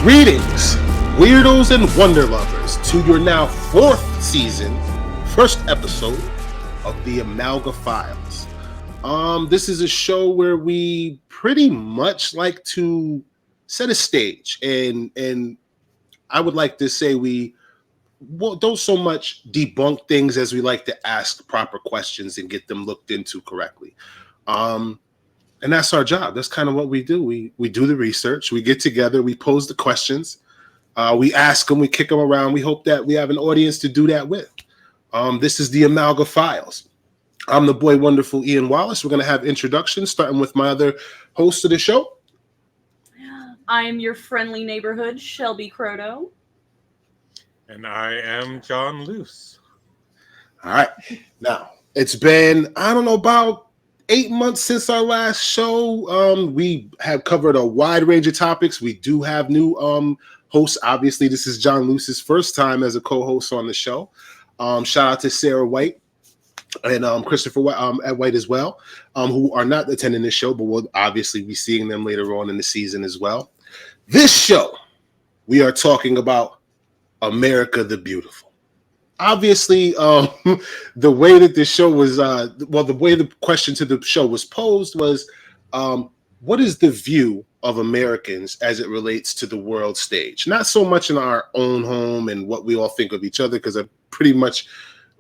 Greetings, weirdos and wonder lovers, to your now fourth season, first episode of the Amalga Files. This is a show where we pretty much like to set a stage, and I would like to say we don't so much debunk things as we like to ask proper questions and get them looked into correctly. And that's our job. That's kind of what we do. We do the research. We get together. We pose the questions. We ask them. We kick them around. We hope that we have an audience to do that with. This is the Amalga Files. I'm the boy wonderful Ian Wallace. We're going to have introductions, starting with my other host of the show. I'm your friendly neighborhood, Shelby Croto. And I am Jon Luce. All right. Now, it's been, I don't know, about 8 months since our last show. We have covered a wide range of topics. We do have new hosts. Obviously, this is Jon Luce's first time as a co-host on the show. Shout out to Sarah White and Christopher White as well, who are not attending this show, but we'll obviously be seeing them later on in the season as well. This show, we are talking about America the Beautiful. Obviously, the way that this show was, the way the question to the show was posed was, what is the view of Americans as it relates to the world stage? Not so much in our own home and what we all think of each other, because I pretty much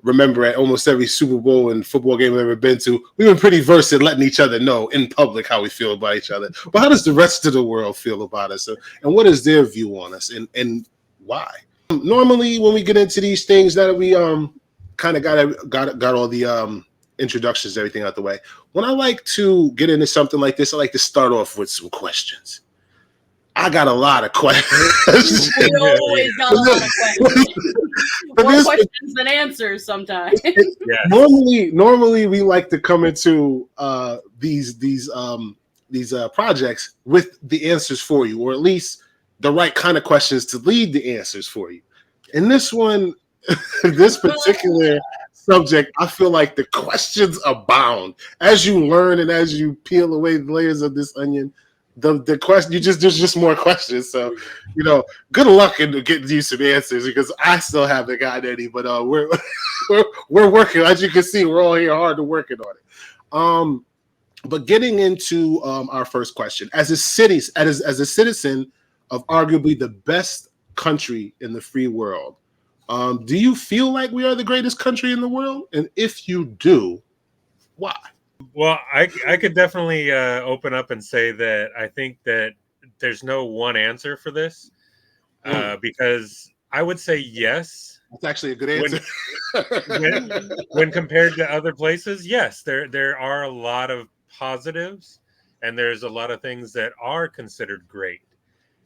remember at almost every Super Bowl and football game I've ever been to, we've been pretty versed in letting each other know in public how we feel about each other. But how does the rest of the world feel about us? And what is their view on us and why? Normally, when we get into these things, that we kind of got all the introductions, everything out the way. When I like to get into something like this, I like to start off with some questions. I got a lot of questions. We always got a lot of questions. More questions than answers sometimes. Normally we like to come into these projects with the answers for you, or at least the right kind of questions to lead the answers for you. In this one, this particular subject, I feel like the questions abound. As you learn and as you peel away the layers of this onion, the question there's just more questions. So, good luck in getting you some answers, because I still haven't gotten any. But we're working. As you can see, we're all here hard to working on it. But getting into our first question, as a citizen of arguably the best country in the free world, do you feel like we are the greatest country in the world? And if you do, why? Well, I could definitely open up and say that I think that there's no one answer for this, because I would say yes. That's actually a good answer. When compared to other places, yes, there are a lot of positives, and there's a lot of things that are considered great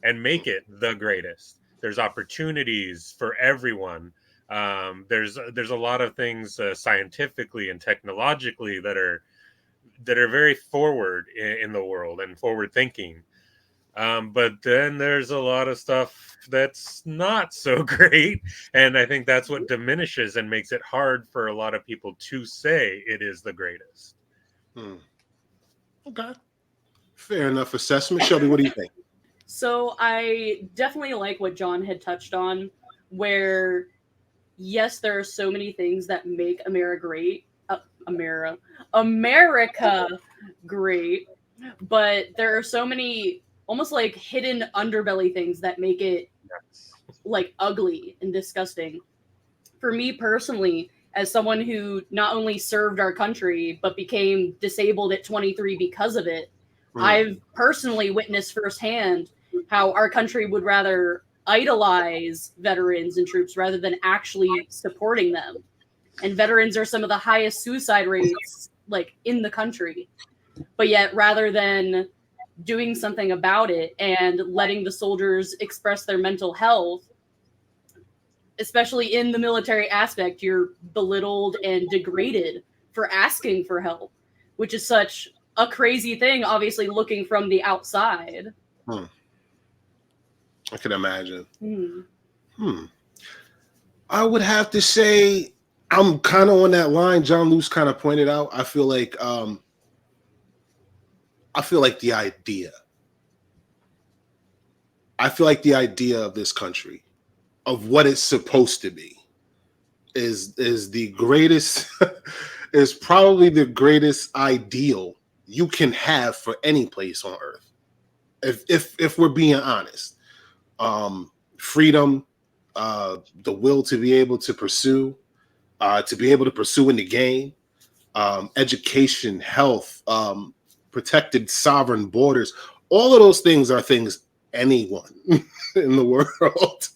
and make it the greatest. There's opportunities for everyone. There's a lot of things scientifically and technologically that are very forward in the world and forward thinking. But then there's a lot of stuff that's not so great, and I think that's what diminishes and makes it hard for a lot of people to say it is the greatest. Okay, fair enough assessment. Shelby, what do you think? So I definitely like what Jon had touched on, where yes, there are so many things that make America great, but there are so many almost like hidden underbelly things that make it like ugly and disgusting. For me personally, as someone who not only served our country but became disabled at 23 because of it, I've personally witnessed firsthand how our country would rather idolize veterans and troops rather than actually supporting them. And veterans are some of the highest suicide rates like in the country. But yet, rather than doing something about it and letting the soldiers express their mental health, especially in the military aspect, you're belittled and degraded for asking for help, which is such a crazy thing, obviously, looking from the outside. I can imagine. I would have to say I'm kind of on that line Jon Luce kind of pointed out. I feel like the idea I feel like the idea of this country, of what it's supposed to be, is the greatest, is probably the greatest ideal you can have for any place on earth. If we're being honest, freedom, the will to be able to pursue in the game, education, health, protected sovereign borders. All of those things are things anyone in the world,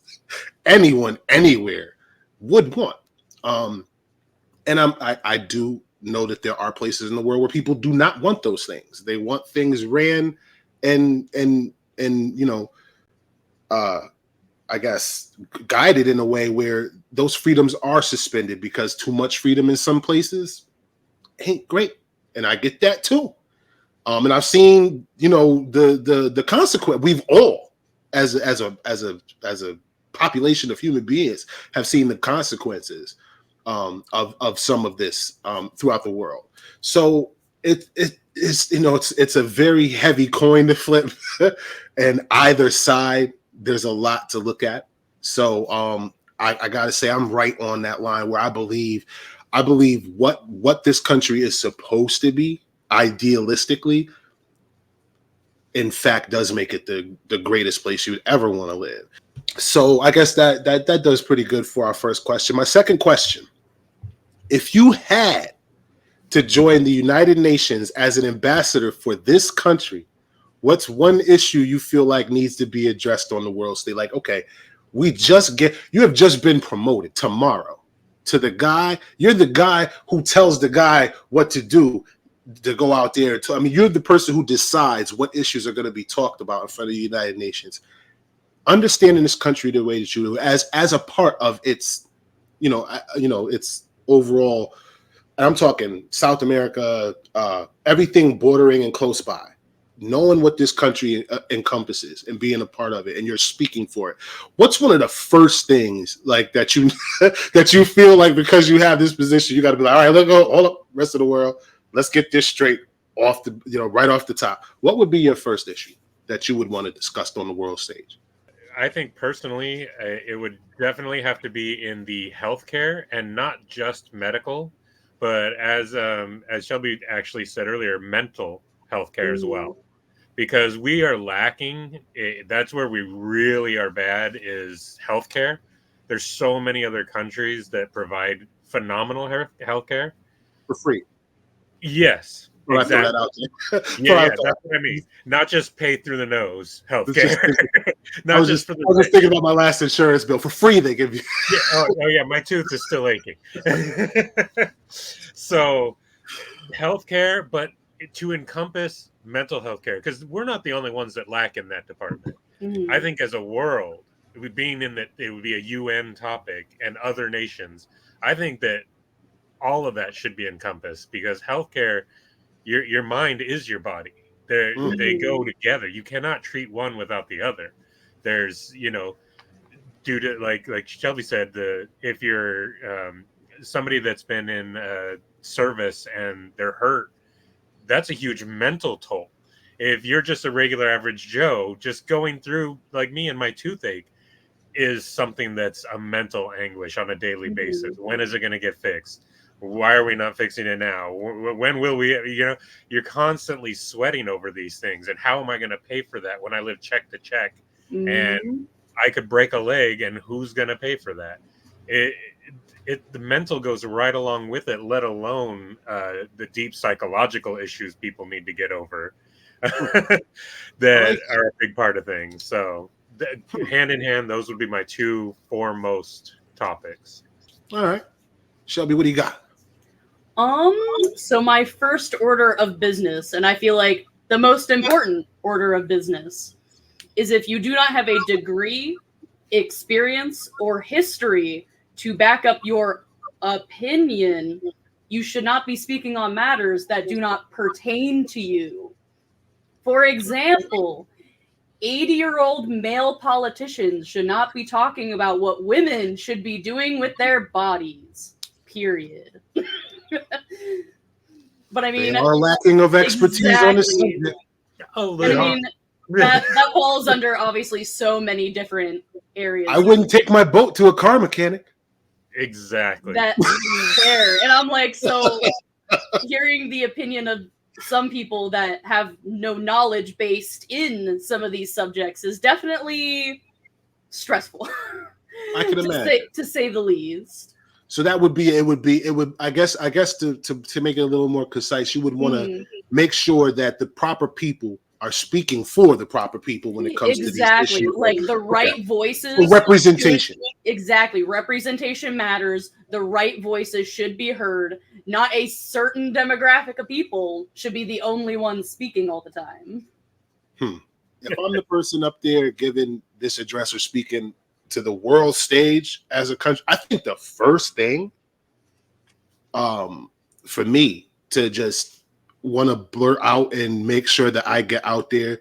anyone, anywhere would want. And I do know that there are places in the world where people do not want those things. They want things ran and I guess guided in a way where those freedoms are suspended, because too much freedom in some places ain't great. And I get that too. And I've seen, the consequence. We've all, as a population of human beings, have seen the consequences of some of this throughout the world. So it's a very heavy coin to flip, and either side there's a lot to look at. So I gotta say I'm right on that line where I believe what this country is supposed to be, idealistically, in fact, does make it the greatest place you would ever want to live. So I guess that does pretty good for our first question. My second question: if you had to join the United Nations as an ambassador for this country, what's one issue you feel like needs to be addressed on the world stage? Like, okay, you have just been promoted tomorrow to the guy. You're the guy who tells the guy what to do to go out there. You're the person who decides what issues are going to be talked about in front of the United Nations. Understanding this country the way that you do, as a part of its, its overall, and I'm talking South America, everything bordering and close by, knowing what this country encompasses and being a part of it, and you're speaking for it. What's one of the first things like that you that you feel like, because you have this position, you got to be like, all right, let's go, hold up, rest of the world, let's get this straight off the, right off the top. What would be your first issue that you would want to discuss on the world stage? I think personally, it would definitely have to be in the healthcare, and not just medical, but as Shelby actually said earlier, mental healthcare as well, because we are lacking. That's where we really are bad, is healthcare. There's so many other countries that provide phenomenal healthcare for free. Yes. Well, exactly. I throw that out there. Yeah, that's what I mean. Not just pay through the nose healthcare. I was just thinking about my last insurance bill. For free, they give you. Yeah. Oh, yeah, my tooth is still aching. So, healthcare, but to encompass mental health care, because we're not the only ones that lack in that department. Mm-hmm. I think as a world, being in that it would be a UN topic and other nations, I think that all of that should be encompassed, because healthcare, your mind is your body. They go together. You cannot treat one without the other. There's, due to like Shelby said, if you're somebody that's been in service and they're hurt, that's a huge mental toll. If you're just a regular average Joe, just going through, like me and my toothache, is something that's a mental anguish on a daily basis. When is it going to get fixed? Why are we not fixing it now? When will we, you're constantly sweating over these things. And how am I going to pay for that when I live check to check? And I could break a leg, and who's going to pay for that? The mental goes right along with it, let alone the deep psychological issues people need to get over that are a big part of things. So hand in hand, those would be my two foremost topics. All right. Shelby, what do you got? So my first order of business, and I feel like the most important order of business, is if you do not have a degree, experience, or history to back up your opinion, you should not be speaking on matters that do not pertain to you. For example, 80-year-old male politicians should not be talking about what women should be doing with their bodies. Period. But I mean, they are lacking of expertise on the subject. I mean, that falls under obviously so many different areas. I wouldn't take my boat to a car mechanic. Exactly. That there, and I'm like, so hearing the opinion of some people that have no knowledge based in some of these subjects is definitely stressful. I can imagine, to say the least. So that would be it. Would I guess to make it a little more concise, you would want to make sure that the proper people are speaking for the proper people when it comes to these issues. Like the right voices. For representation. Exactly. Representation matters. The right voices should be heard. Not a certain demographic of people should be the only ones speaking all the time. If I'm the person up there giving this address or speaking to the world stage as a country, I think the first thing for me to just want to blurt out and make sure that I get out there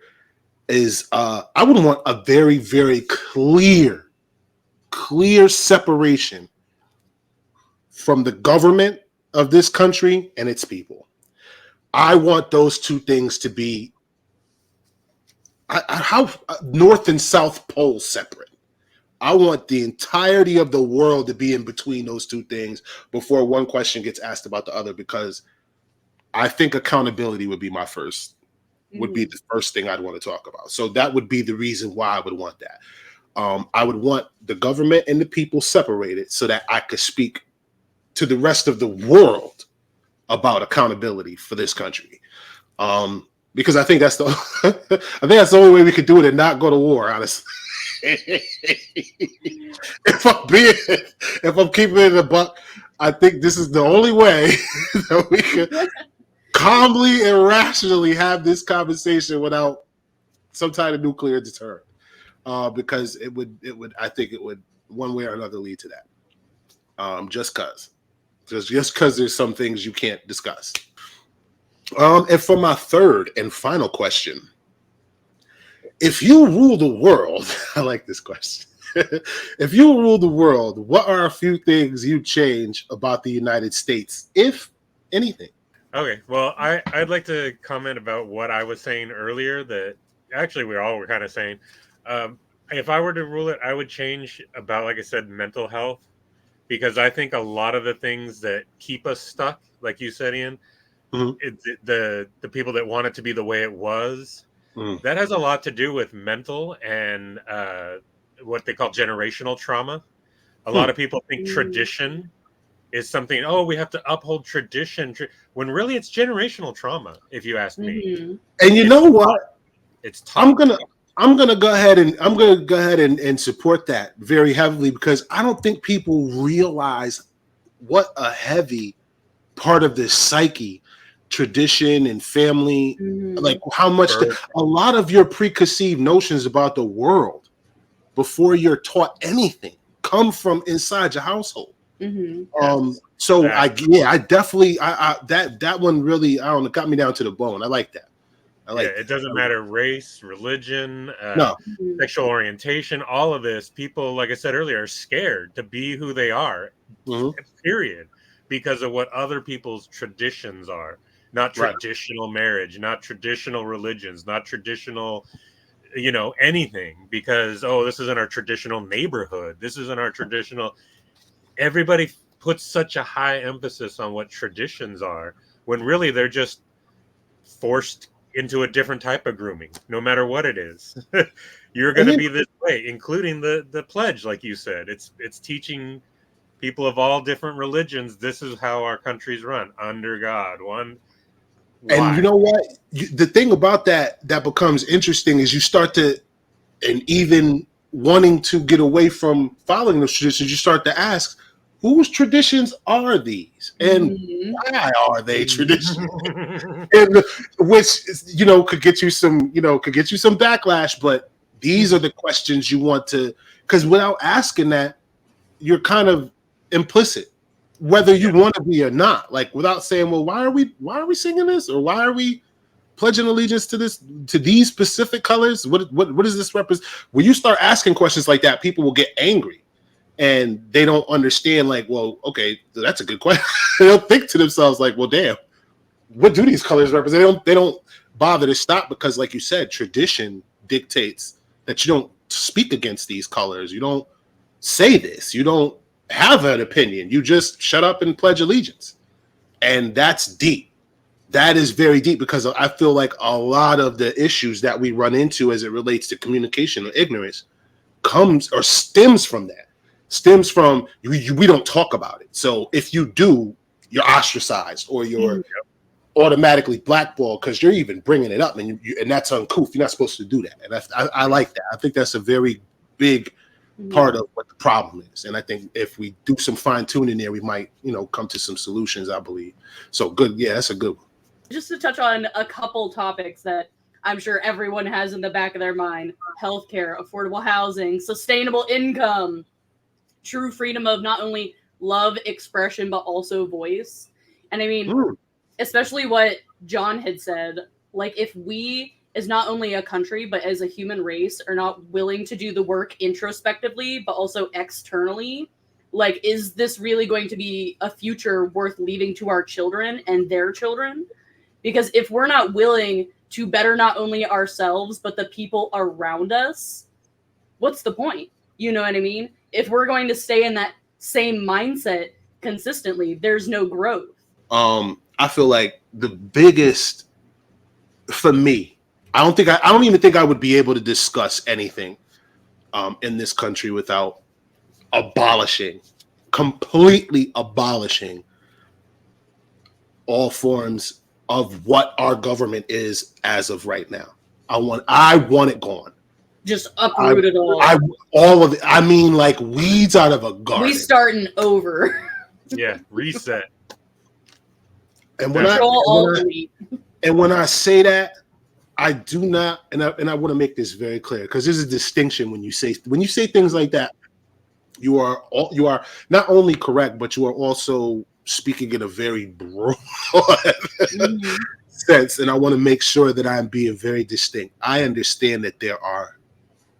is I would want a very, very clear separation from the government of this country and its people. I want those two things to be how North and South poles separate. I want the entirety of the world to be in between those two things before one question gets asked about the other, because I think accountability would be would be the first thing I'd want to talk about. So that would be the reason why I would want that. I would want the government and the people separated so that I could speak to the rest of the world about accountability for this country. Because I think that's the only way we could do it and not go to war, honestly. If I'm keeping it in a buck, I think this is the only way that we can calmly and rationally have this conversation without some type of nuclear deterrent. Because I think it would one way or another lead to that. Just because there's some things you can't discuss. And for my third and final question, if you rule the world, I like this question. If you rule the world, what are a few things you change about the United States, if anything? Okay, well, I'd like to comment about what I was saying earlier that actually we all were kind of saying. If I were to rule it, I would change about, like I said, mental health, because I think a lot of the things that keep us stuck, like you said, Ian, the people that want it to be the way it was, that has a lot to do with mental and what they call generational trauma. A lot of people think tradition is something, we have to uphold tradition, when really it's generational trauma, if you ask me. And you know what? It's tough. I'm gonna go ahead and support that very heavily, because I don't think people realize what a heavy part of this psyche, tradition and family, like how much a lot of your preconceived notions about the world before you're taught anything come from inside your household. So I definitely that one really, I don't know, got me down to the bone. I like that. It doesn't matter race, religion, sexual orientation, all of this. People, like I said earlier, are scared to be who they are, period, because of what other people's traditions are. Not traditional marriage, not traditional religions, not traditional, anything, because, this isn't our traditional neighborhood. This isn't our traditional. Everybody puts such a high emphasis on what traditions are, when really they're just forced into a different type of grooming, no matter what it is. You're going to be this way, including the pledge, like you said. It's teaching people of all different religions, this is how our country's run, under God. Why? And you know what? The thing about that becomes interesting is you start to, and even wanting to get away from following those traditions, you start to ask, whose traditions are these, and why are they traditions? And which could get you some backlash. But these are the questions you want to, because without asking that, you're kind of implicit, whether you want to be or not. Like without saying, well, why are we singing this, or why are we pledging allegiance to these specific colors? What does this represent? When you start asking questions like that, people will get angry. And they don't understand, like, well, okay, that's a good question. They'll think to themselves, like, well, damn, what do these colors represent? They don't bother to stop, because, like you said, tradition dictates that you don't speak against these colors. You don't say this. You don't have an opinion. You just shut up and pledge allegiance. And that's deep. That is very deep, because I feel like a lot of the issues that we run into as it relates to communication or ignorance comes or stems from that. Stems from we don't talk about it. So if you do, you're ostracized or you're automatically blackballed because you're even bringing it up, and and that's uncouth. You're not supposed to do that. And I like that. I think that's a very big part of what the problem is. And I think if we do some fine tuning there, we might, come to some solutions, I believe. So good. Yeah, that's a good one. Just to touch on a couple topics that I'm sure everyone has in the back of their mind: healthcare, affordable housing, sustainable income, true freedom of not only love, expression, but also voice. And I mean, especially what John had said, like if we, as not only a country, but as a human race, are not willing to do the work introspectively, but also externally, like, is this really going to be a future worth leaving to our children and their children? Because if we're not willing to better not only ourselves, but the people around us, what's the point? You know what I mean? If we're going to stay in that same mindset consistently, there's no growth. I feel like the biggest, for me, I don't even think I would be able to discuss anything in this country without completely abolishing all forms of what our government is as of right now. I want it gone. Just uproot it all. All of it. I mean, like weeds out of a garden. We starting over. Yeah, reset. And when I say that, I do not, and I want to make this very clear, because there's a distinction when you say things like that. You are not only correct, but you are also speaking in a very broad sense. And I want to make sure that I'm being very distinct. I understand that there are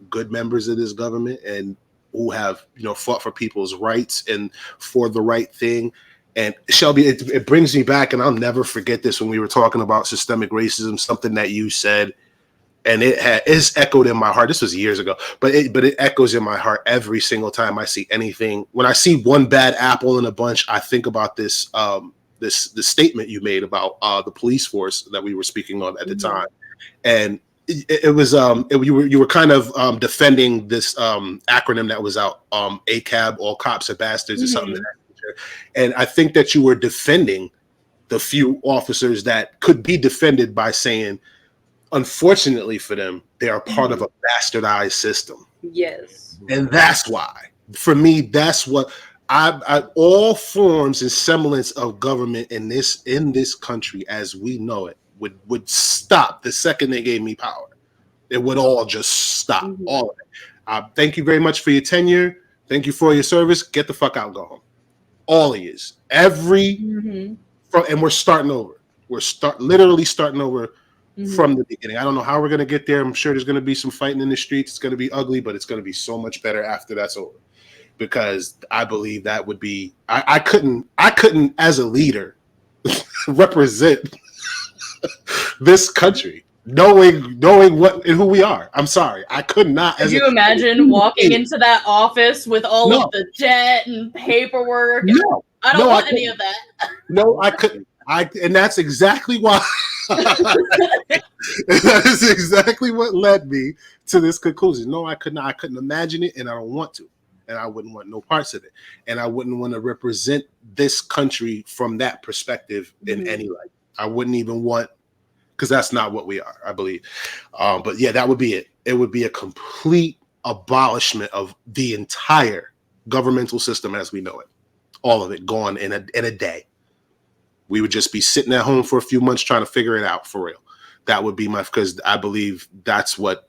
good members of this government and who have fought for people's rights and for the right thing. And Shelby, it brings me back, and I'll never forget this, when we were talking about systemic racism, something that you said, and it's echoed in my heart. This was years ago, but it echoes in my heart every single time I see anything. When I see one bad apple in a bunch, I think about this the statement you made about the police force that we were speaking on at the time, and it was you were kind of defending this acronym that was out, ACAB, all cops are bastards, or something. And I think that you were defending the few officers that could be defended by saying, unfortunately for them, they are part of a bastardized system. Yes. And that's why, for me, that's what I all forms and semblance of government in this country as we know it would stop the second they gave me power. It would all just stop, all of it. Thank you very much for your tenure. Thank you for your service. Get the fuck out and go home. All of yous. And we're starting over. We're literally starting over from the beginning. I don't know how we're going to get there. I'm sure there's going to be some fighting in the streets. It's going to be ugly, but it's going to be so much better after that's over. Because I believe that would be, I couldn't as a leader represent this country knowing what and who we are. I'm sorry, I could not. Could you imagine walking into that office with all of the debt and paperwork? No, I don't want any of that. No, I couldn't. And that's exactly why. That is exactly what led me to this conclusion. No, I couldn't. I couldn't imagine it, and I don't want to. And I wouldn't want no parts of it. And I wouldn't want to represent this country from that perspective in any light. I wouldn't even want, because that's not what we are, I believe. But yeah, that would be it. It would be a complete abolishment of the entire governmental system as we know it. All of it gone in a day. We would just be sitting at home for a few months trying to figure it out for real. That would be because I believe that's what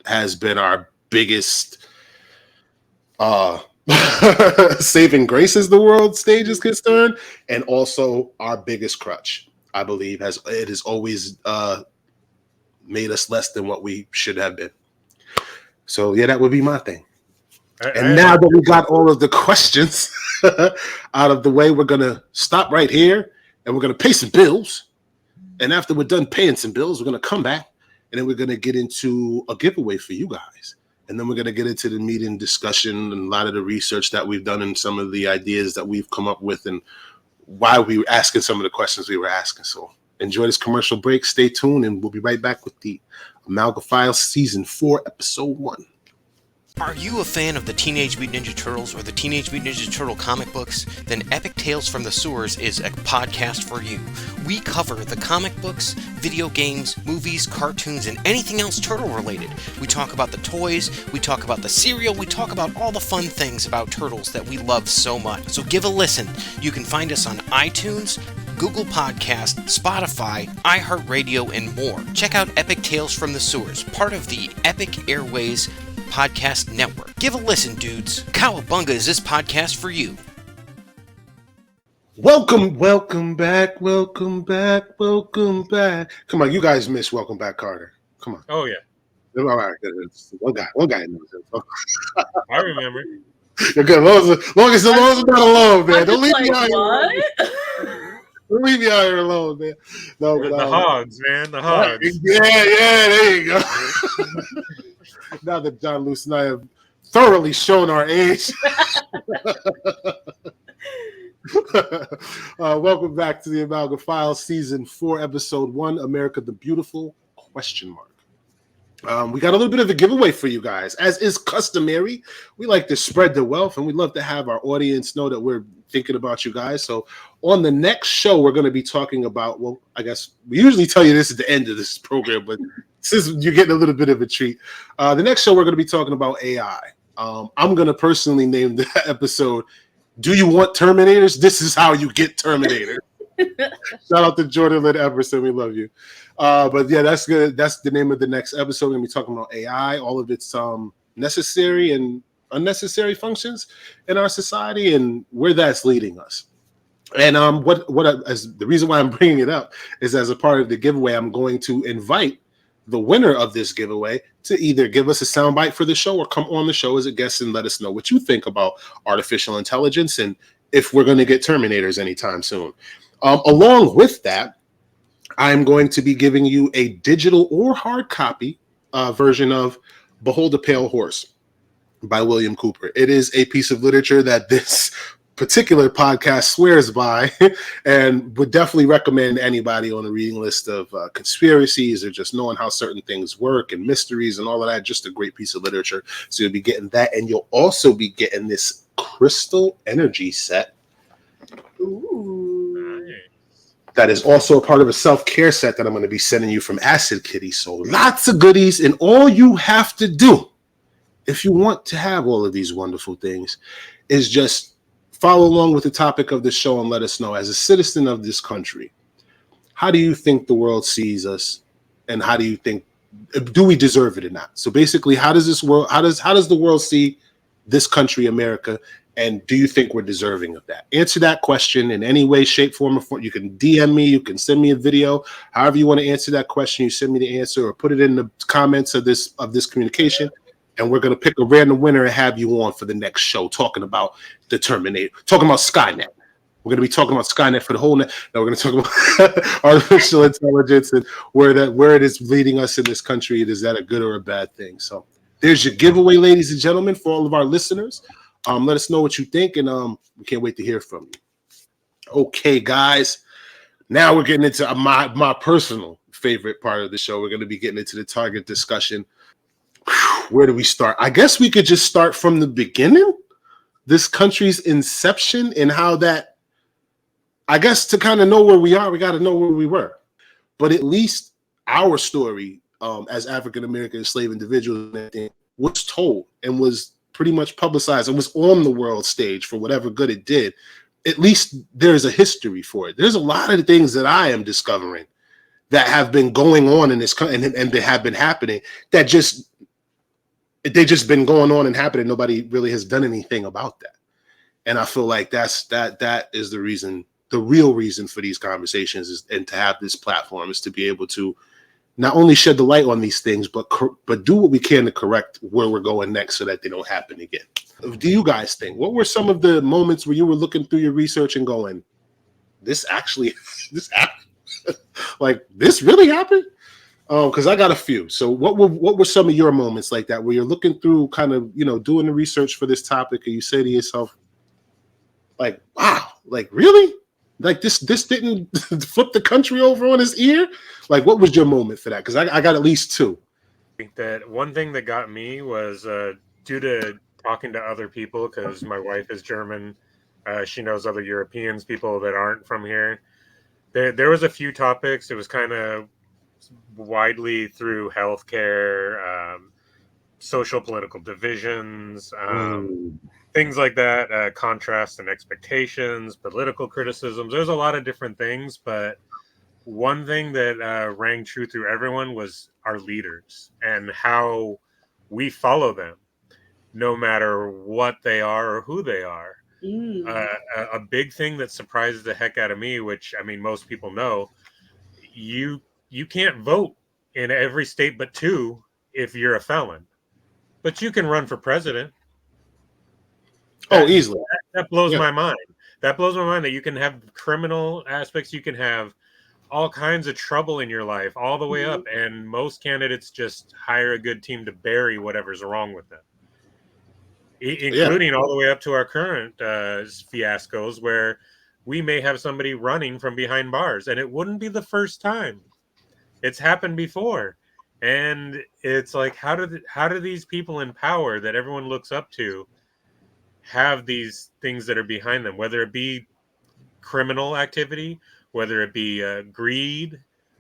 has been our biggest saving grace as the world stage is concerned, and also our biggest crutch. I believe it has always made us less than what we should have been. So yeah, that would be my thing. And now that we got all of the questions out of the way, we're gonna stop right here and we're gonna pay some bills. And after we're done paying some bills, we're gonna come back and then we're going to get into a giveaway for you guys. And then we're going to get into the meeting discussion and a lot of the research that we've done and some of the ideas that we've come up with and why we were asking some of the questions we were asking. So enjoy this commercial break. Stay tuned, and we'll be right back with the Amalga-Files Season 4, Episode 1. Are you a fan of the Teenage Mutant Ninja Turtles or the Teenage Mutant Ninja Turtle comic books? Then Epic Tales from the Sewers is a podcast for you. We cover the comic books, video games, movies, cartoons, and anything else turtle related. We talk about the toys, we talk about the cereal, we talk about all the fun things about turtles that we love so much. So give a listen. You can find us on iTunes, Google Podcast, Spotify, iHeartRadio, and more. Check out Epic Tales from the Sewers, part of the Epic Airways Podcast Network. Give a listen, dudes. Cowabunga is this podcast for you. Welcome back. Come on, you guys missed Welcome Back, Carter. Come on. Oh, yeah. All right, one guy knows it. I remember. You're good. Long as I'm not alone, man. Don't leave me out here. Don't leave me out here alone, man. No, but, the hogs, man. The hogs. Yeah, there you go. Now that Jon Luce and I have thoroughly shown our age. Welcome back to the Amalga-Files Season 4, Episode 1, America the Beautiful? ? We got a little bit of a giveaway for you guys. As is customary, we like to spread the wealth, and we'd love to have our audience know that we're thinking about you guys. So on the next show, we're going to be talking about, well, I guess we usually tell you this at the end of this program, but since you're getting a little bit of a treat, the next show we're going to be talking about AI. I'm going to personally name the episode, Do You Want Terminators? This is how you get Terminator. Shout out to Jordan Lynn Everson. We love you. But yeah, that's good. That's the name of the next episode. We're going to be talking about AI, all of its necessary and unnecessary functions in our society and where that's leading us. And as the reason why I'm bringing it up is as a part of the giveaway, I'm going to invite the winner of this giveaway to either give us a soundbite for the show or come on the show as a guest and let us know what you think about artificial intelligence and if we're going to get Terminators anytime soon. Along with that, I'm going to be giving you a digital or hard copy version of Behold a Pale Horse by William Cooper. It is a piece of literature that this particular podcast swears by and would definitely recommend anybody on a reading list of conspiracies or just knowing how certain things work and mysteries and all of that. Just a great piece of literature. So you'll be getting that, and you'll also be getting this crystal energy set. Ooh. That is also a part of a self-care set that I'm going to be sending you from Acid Kitty. So lots of goodies, and all you have to do if you want to have all of these wonderful things is just follow along with the topic of the show and let us know, as a citizen of this country, how do you think the world sees us, and how do you think, do we deserve it or not? So basically, how does the world see this country, America, and do you think we're deserving of that? Answer that question in any way, shape, form, or form. You can DM me, you can send me a video, however you want to answer that question. You send me the answer or put it in the comments of this communication. And we're going to pick a random winner and have you on for the next show talking about the Terminator, talking about Skynet. We're going to be talking about Skynet for the whole net. Now we're going to talk about artificial intelligence and where it is leading us in this country. Is that a good or a bad thing? So there's your giveaway, ladies and gentlemen, for all of our listeners. Let us know what you think, and we can't wait to hear from you. Okay, guys. Now we're getting into my personal favorite part of the show. We're going to be getting into the target discussion. Where do we start? I guess we could just start from the beginning, this country's inception, and how that, I guess, to kind of know where we are, we got to know where we were. But at least our story as African-American slave individuals was told and was pretty much publicized and was on the world stage for whatever good it did. At least there's a history for it. There's a lot of things that I am discovering that have been going on in this country and have been happening that they just been going on and happening. Nobody really has done anything about that. And I feel like that is the reason, the real reason for these conversations is, and to have this platform is to be able to not only shed the light on these things, but do what we can to correct where we're going next so that they don't happen again. Do you guys think, what were some of the moments where you were looking through your research and going, this really happened? Because I got a few. So what were some of your moments like that where you're looking through kind of, doing the research for this topic and you say to yourself, like, wow, like really? Like this didn't flip the country over on his ear? Like, what was your moment for that? Because I got at least two. That one thing that got me was due to talking to other people, because my wife is German. She knows other Europeans, people that aren't from here. There was a few topics. It was kind of widely through healthcare, social political divisions, things like that, contrast and expectations, political criticisms. There's a lot of different things, but one thing that rang true through everyone was our leaders and how we follow them, no matter what they are or who they are. A big thing that surprised the heck out of me, which I mean, most people know, you can't vote in every state but 2 if you're a felon, but you can run for president. Easily. That blows my mind. That blows my mind that you can have criminal aspects, you can have all kinds of trouble in your life all the way up, and most candidates just hire a good team to bury whatever's wrong with them, including all the way up to our current fiascos where we may have somebody running from behind bars, and it wouldn't be the first time. It's happened before, and it's like, how do these people in power that everyone looks up to have these things that are behind them, whether it be criminal activity, whether it be greed,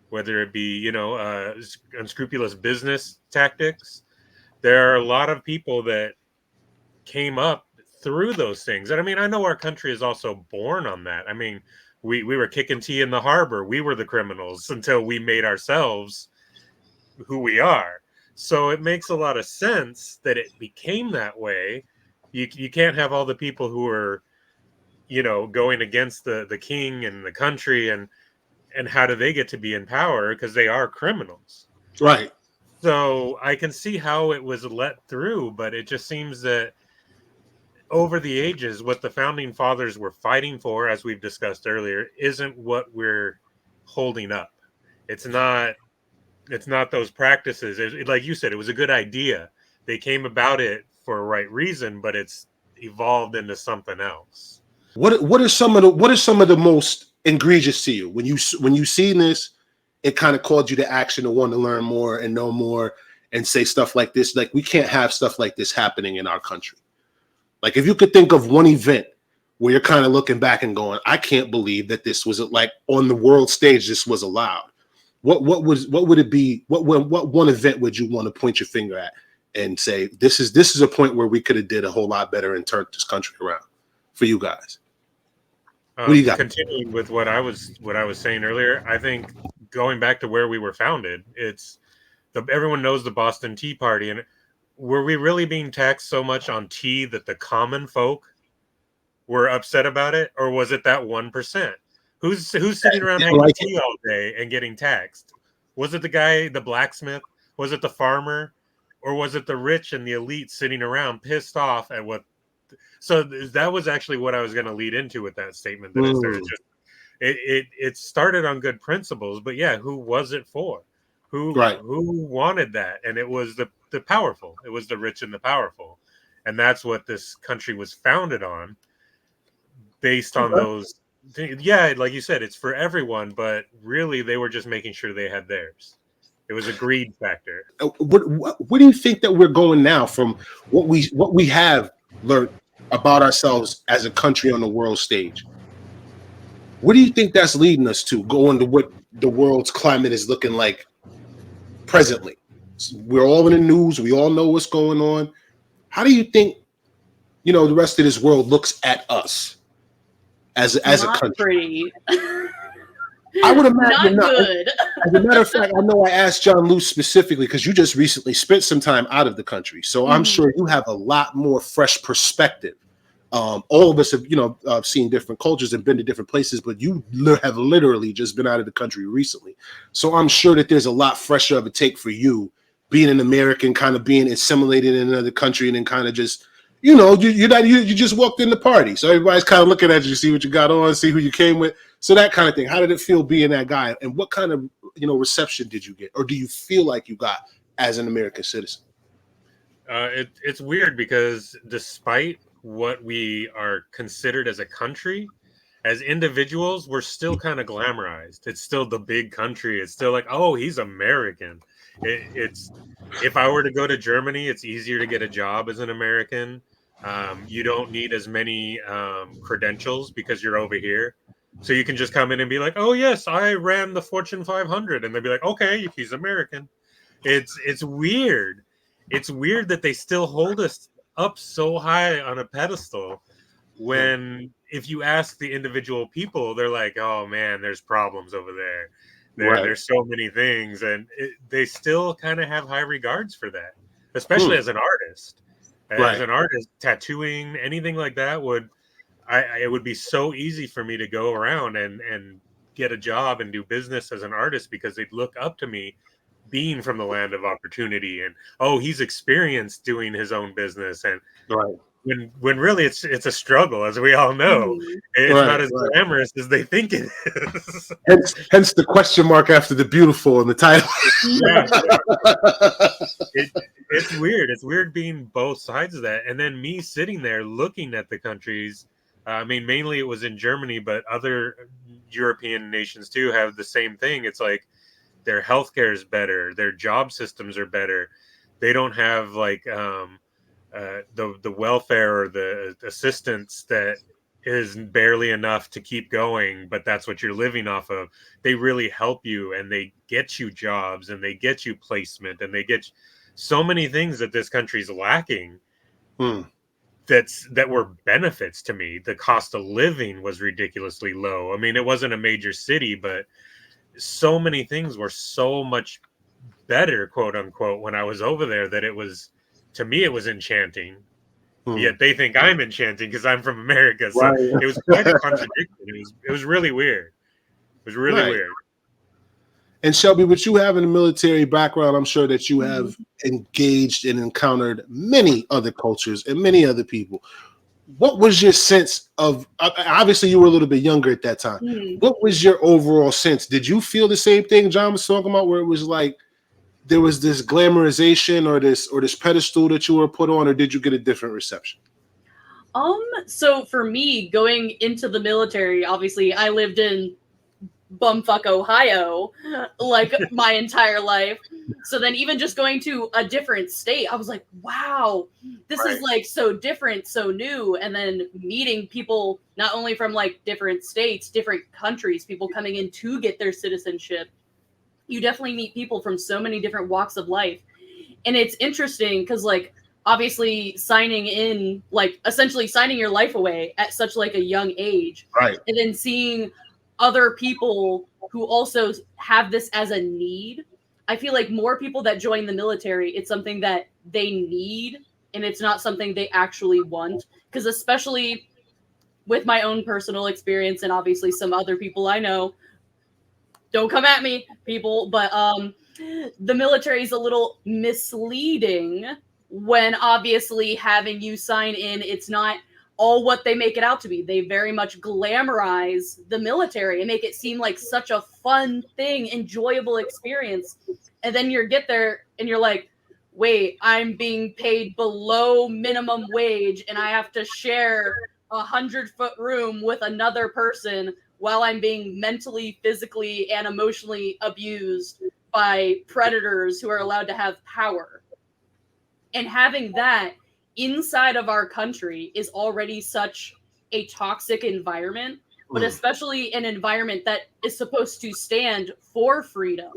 whether it be unscrupulous business tactics. There are a lot of people that came up through those things. And I mean, I know our country is also born on that. I mean, we were kicking tea in the harbor. We were the criminals until we made ourselves who we are. So it makes a lot of sense that it became that way. You can't have all the people who are, going against the king and the country, and how do they get to be in power? Because they are criminals. Right. So I can see how it was let through, but it just seems that over the ages, what the founding fathers were fighting for, as we've discussed earlier, isn't what we're holding up. It's not those practices. Like you said, it was a good idea. They came about it for a right reason, but it's evolved into something else. What are some of the most egregious to you when you seen this? It kind of called you to action to want to learn more and know more and say stuff like this. Like, we can't have stuff like this happening in our country. Like, if you could think of one event where you're kind of looking back and going, I can't believe that this was, like, on the world stage, this was allowed. What would it be? What one event would you want to point your finger at and say, this is a point where we could have did a whole lot better and turned this country around for you guys? What do you got? Continuing with what I was saying earlier, I think going back to where we were founded, everyone knows the Boston Tea Party, and were we really being taxed so much on tea that the common folk were upset about it, or was it that 1%? Who's sitting around having tea all day and getting taxed? Was it the guy, the blacksmith? Was it the farmer? Or was it the rich and the elite sitting around pissed off at what? So that was actually what I was going to lead into with that statement. That it started on good principles, but yeah, who was it for? Who wanted that? And it was the powerful. It was the rich and the powerful, and that's what this country was founded on, based on those. Yeah, like you said, it's for everyone, but really they were just making sure they had theirs. It was a greed factor. What do you think that we're going now from what we have learned about ourselves as a country on the world stage? What do you think that's leading us to, going to what the world's climate is looking like presently? We're all in the news. We all know what's going on. How do you think, the rest of this world looks at us as a country? Pretty. I would imagine not good. As a matter of fact, I know I asked Jon Luce specifically because you just recently spent some time out of the country, so I'm sure you have a lot more fresh perspective. All of us have, seen different cultures and been to different places, but you have literally just been out of the country recently. So I'm sure that there's a lot fresher of a take for you, being an American, kind of being assimilated in another country, and then kind of just, you just walked in the party, so everybody's kind of looking at you, see what you got on, see who you came with. So that kind of thing. How did it feel being that guy? And what kind of, reception did you get? Or do you feel like you got as an American citizen? It's weird because despite what we are considered as a country, as individuals, we're still kind of glamorized. It's still the big country. It's still like, oh, he's American. It's if I were to go to Germany, it's easier to get a job as an American. You don't need as many credentials because you're over here. So you can just come in and be like, oh, yes, I ran the Fortune 500. And they'll be like, okay, he's American. It's weird. It's weird that they still hold us up so high on a pedestal when if you ask the individual people, they're like, oh, man, there's problems over there. There's so many things. And they still kind of have high regards for that, especially as an artist. As an artist, tattooing, anything like that it would be so easy for me to go around and get a job and do business as an artist because they'd look up to me being from the land of opportunity and, oh, he's experienced doing his own business. And when really it's a struggle, as we all know. It's not as glamorous as they think it is. Hence the question mark after the beautiful in the title. It's weird. It's weird being both sides of that. And then me sitting there looking at the countries. I mean, mainly it was in Germany, but other European nations too have the same thing. It's like their healthcare is better. Their job systems are better. They don't have like the welfare or the assistance that is barely enough to keep going, but that's what you're living off of. They really help you and they get you jobs and they get you placement and they get so many things that this country's lacking. That were benefits to me. The cost of living was ridiculously low. I mean, it wasn't a major city, but so many things were so much better, quote unquote, when I was over there that it was, to me, it was enchanting. Yet they think I'm enchanting because I'm from America. So it was quite a contradiction. It was really weird. It was really weird. And Shelby, with you having a military background, I'm sure that you have engaged and encountered many other cultures and many other people. What was your sense of, obviously you were a little bit younger at that time. What was your overall sense? Did you feel the same thing Jon was talking about, where it was like there was this glamorization or this pedestal that you were put on, or did you get a different reception? So for me, going into the military, obviously I lived in bumfuck Ohio like my entire life. So then even just going to a different state, I was like, wow, this is like so different, so new. And then meeting people not only from like different states, different countries, people coming in to get their citizenship. You definitely meet people from so many different walks of life. And it's interesting because like obviously signing in, like essentially signing your life away at such like a young age. And then seeing other people who also have this as a need. I feel like more people that join the military, it's something that they need and it's not something they actually want. Because especially with my own personal experience and obviously some other people I know, don't come at me, people, but the military is a little misleading when obviously having you sign in, it's not all what they make it out to be. They very much glamorize the military and make it seem like such a fun thing, enjoyable experience. And then you get there and you're like, wait, I'm being paid below minimum wage and I have to share 100-foot room with another person while I'm being mentally, physically, and emotionally abused by predators who are allowed to have power. And having that inside of our country is already such a toxic environment, but especially an environment that is supposed to stand for freedom.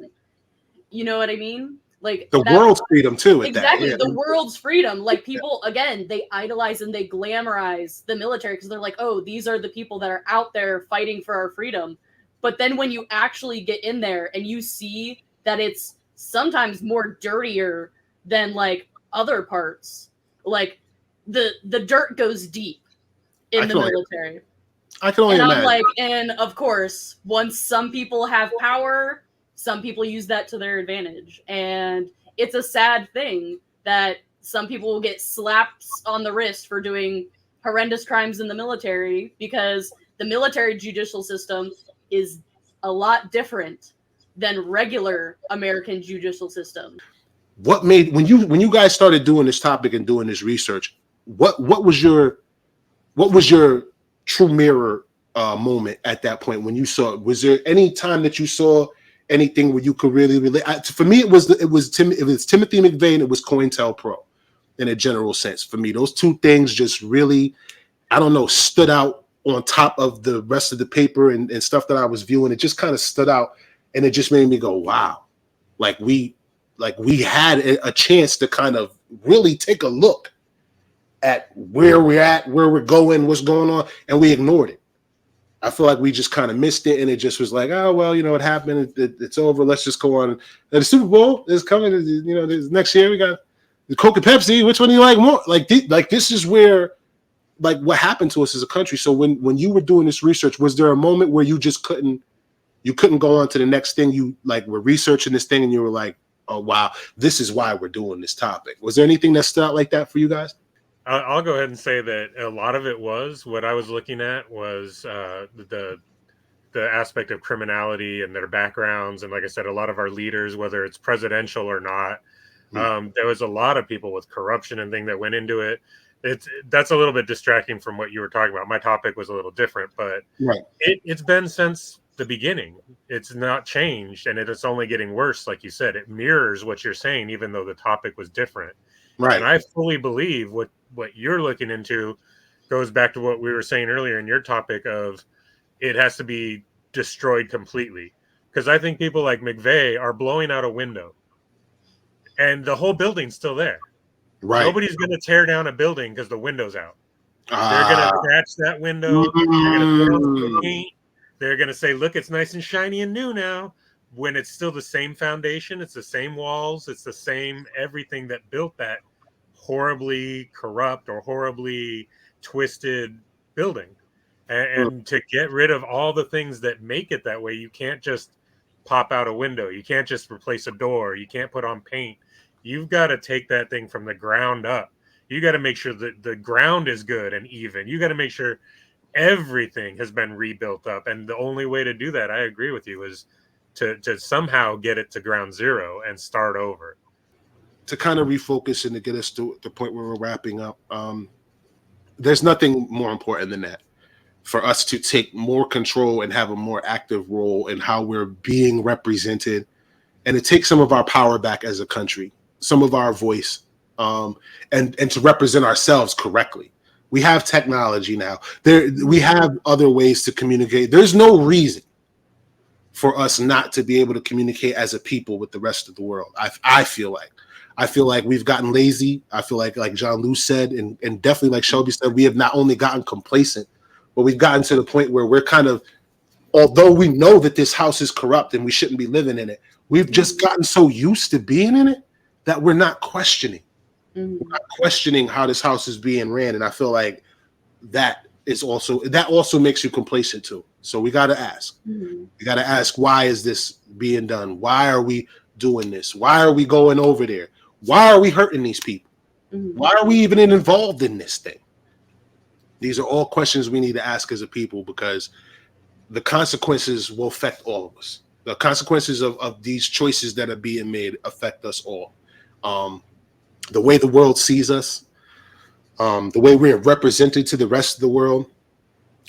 You know what I mean? Like the world's freedom too. Exactly, the world's freedom. Like people, again, they idolize and they glamorize the military because they're like, oh, these are the people that are out there fighting for our freedom. But then when you actually get in there and you see that it's sometimes more dirtier than like other parts, like the dirt goes deep in the military. I can only imagine. I'm like, and of course, once some people have power, some people use that to their advantage. And it's a sad thing that some people will get slaps on the wrist for doing horrendous crimes in the military because the military judicial system is a lot different than regular American judicial system. What made when you guys started doing this topic and doing this research, what was your true mirror moment at that point when you saw it? Was there any time that you saw anything where you could really relate? For me, it was Timothy McVeigh and it was COINTELPRO in a general sense. For me, those two things just really, I don't know, stood out on top of the rest of the paper and stuff that I was viewing. It just kind of stood out, and it just made me go, wow, like we had a chance to kind of really take a look at where we're at, where we're going, what's going on, and we ignored it. I feel like we just kind of missed it, and it just was like, oh, well, it happened. It's over. Let's just go on. And the Super Bowl is coming. This next year we got the Coke and Pepsi. Which one do you like more? Like this is where, like, what happened to us as a country. So when you were doing this research, was there a moment where you just couldn't go on to the next thing? You like were researching this thing, and you were like, oh, wow, this is why we're doing this topic. Was there anything that stood out like that for you guys? I'll go ahead and say that a lot of it was what I was looking at was the aspect of criminality and their backgrounds. And like I said, a lot of our leaders, whether it's presidential or not, there was a lot of people with corruption and things that went into it. That's a little bit distracting from what you were talking about. My topic was a little different, but right. It's been since the beginning. It's not changed, and it's only getting worse. Like you said, it mirrors what you're saying, even though the topic was different. Right. And I fully believe what you're looking into goes back to what we were saying earlier in your topic of it has to be destroyed completely. Because I think people like McVeigh are blowing out a window, and the whole building's still there. Right. Nobody's going to tear down a building because the window's out. They're going to scratch that window. They're going to put on some paint. They're going to say, look, it's nice and shiny and new now, when it's still the same foundation. It's the same walls. It's the same everything that built that horribly corrupt or horribly twisted building. And to get rid of all the things that make it that way, you can't just pop out a window. You can't just replace a door. You can't put on paint. You've got to take that thing from the ground up. You got to make sure that the ground is good and even. You got to make sure everything has been rebuilt up. And the only way to do that, I agree with you, is to somehow get it to ground zero and start over. To kind of refocus and to get us to the point where we're wrapping up, there's nothing more important than that. For us to take more control and have a more active role in how we're being represented, and to take some of our power back as a country, some of our voice, and to represent ourselves correctly. We have technology now. We have other ways to communicate. There's no reason for us not to be able to communicate as a people with the rest of the world. I feel like we've gotten lazy. I feel like Jon Luce said, and definitely like Shelby said, we have not only gotten complacent, but we've gotten to the point where we're kind of, although we know that this house is corrupt and we shouldn't be living in it, we've just gotten so used to being in it that we're not questioning. We're not questioning how this house is being ran. And I feel like that also makes you complacent too. So we got to ask. We got to ask, why is this being done? Why are we doing this? Why are we going over there? Why are we hurting these people? Why are we even involved in this thing? These are all questions we need to ask as a people, because the consequences will affect all of us. The consequences of these choices that are being made affect us all. The way the world sees us, the way we're represented to the rest of the world,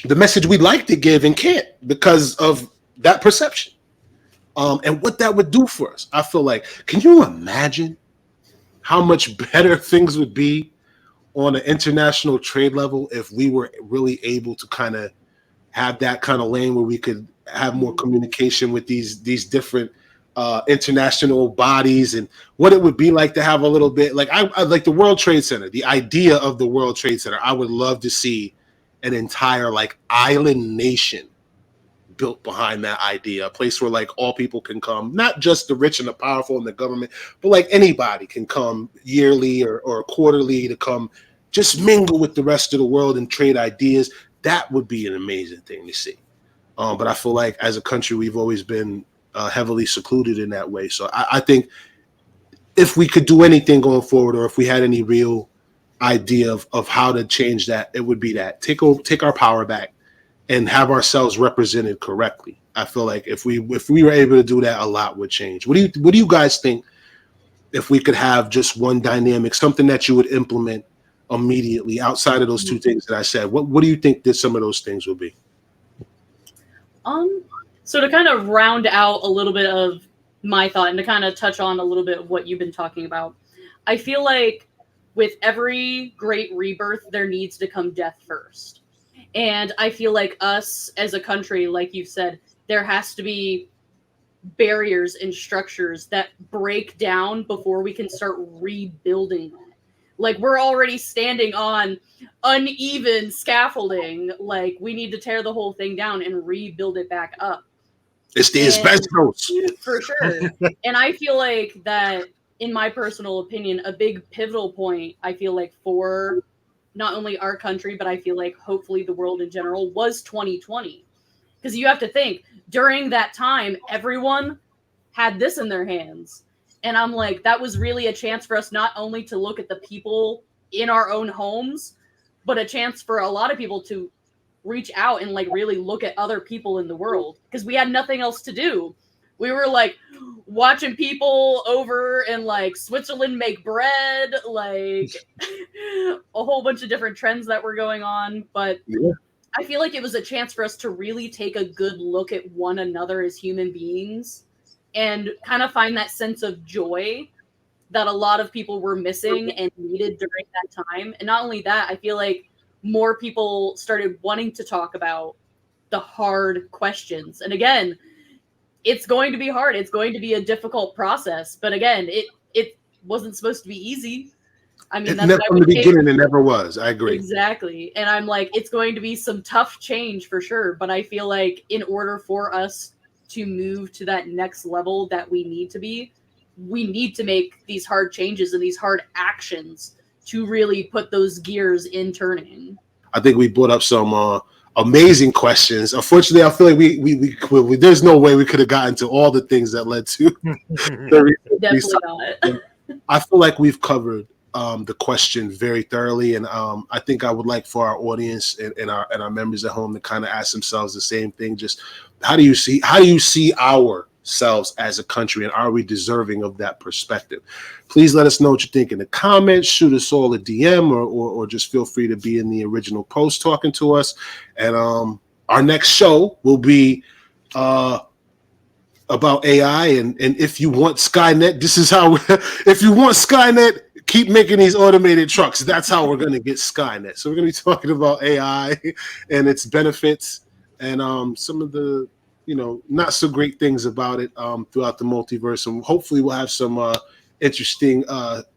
the message we'd like to give and can't because of that perception, and what that would do for us. I feel like, can you imagine how much better things would be on an international trade level if we were really able to kind of have that kind of lane where we could have more communication with these different international bodies, and what it would be like to have a little bit like I like the World Trade Center, the idea of the World Trade Center. I would love to see an entire like island nation built behind that idea, a place where like all people can come, not just the rich and the powerful and the government, but like anybody can come yearly or quarterly to come just mingle with the rest of the world and trade ideas. That would be an amazing thing to see. But I feel like as a country, we've always been heavily secluded in that way. So I think if we could do anything going forward, or if we had any real idea of how to change that, it would be that take our power back and have ourselves represented correctly. I feel like if we were able to do that, a lot would change. What do you guys think if we could have just one dynamic, something that you would implement immediately outside of those two things that I said? What do you think that some of those things would be? So to kind of round out a little bit of my thought and to kind of touch on a little bit of what you've been talking about, I feel like with every great rebirth, there needs to come death first. And I feel like us as a country, like you've said, there has to be barriers and structures that break down before we can start rebuilding that. Like, we're already standing on uneven scaffolding. Like, we need to tear the whole thing down and rebuild it back up. It's the asbestos. For sure. And I feel like that, in my personal opinion, a big pivotal point, I feel like, for not only our country, but I feel like hopefully the world in general, was 2020. Because you have to think, during that time, everyone had this in their hands. And I'm like, that was really a chance for us not only to look at the people in our own homes, but a chance for a lot of people to reach out and like really look at other people in the world, because we had nothing else to do. We were like watching people over in like Switzerland make bread, like a whole bunch of different trends that were going on. But yeah, I feel like it was a chance for us to really take a good look at one another as human beings and kind of find that sense of joy that a lot of people were missing and needed during that time. And not only that, I feel like more people started wanting to talk about the hard questions. And again, it's going to be hard. It's going to be a difficult process. But again, it wasn't supposed to be easy. I mean, that's from the beginning, it never was. I agree. Exactly. And I'm like, it's going to be some tough change for sure. But I feel like in order for us to move to that next level that we need to make these hard changes and these hard actions to really put those gears in turning. I think we brought up some amazing questions. Unfortunately, I feel like we there's no way we could have gotten to all the things that led to definitely not. I feel like we've covered the question very thoroughly, and I think I would like for our audience and our members at home to kind of ask themselves the same thing. Just how do you see ourselves as a country, and are we deserving of that perspective? Please let us know what you think in the comments. Shoot us all a DM, or just feel free to be in the original post talking to us. And our next show will be about AI, and if you want Skynet, this is how. If you want Skynet, keep making these automated trucks. That's how we're going to get Skynet. So we're going to be talking about AI and its benefits and some of the not so great things about it throughout the multiverse. And hopefully we'll have some interesting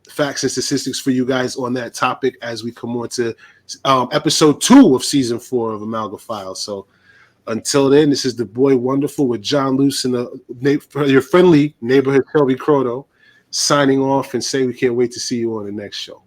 facts and statistics for you guys on that topic as we come on to episode 2 of season 4 of Amalga Files. So until then, this is the Boy Wonderful with Jon Luce and your friendly neighborhood Shelby Croto, signing off and say we can't wait to see you on the next show.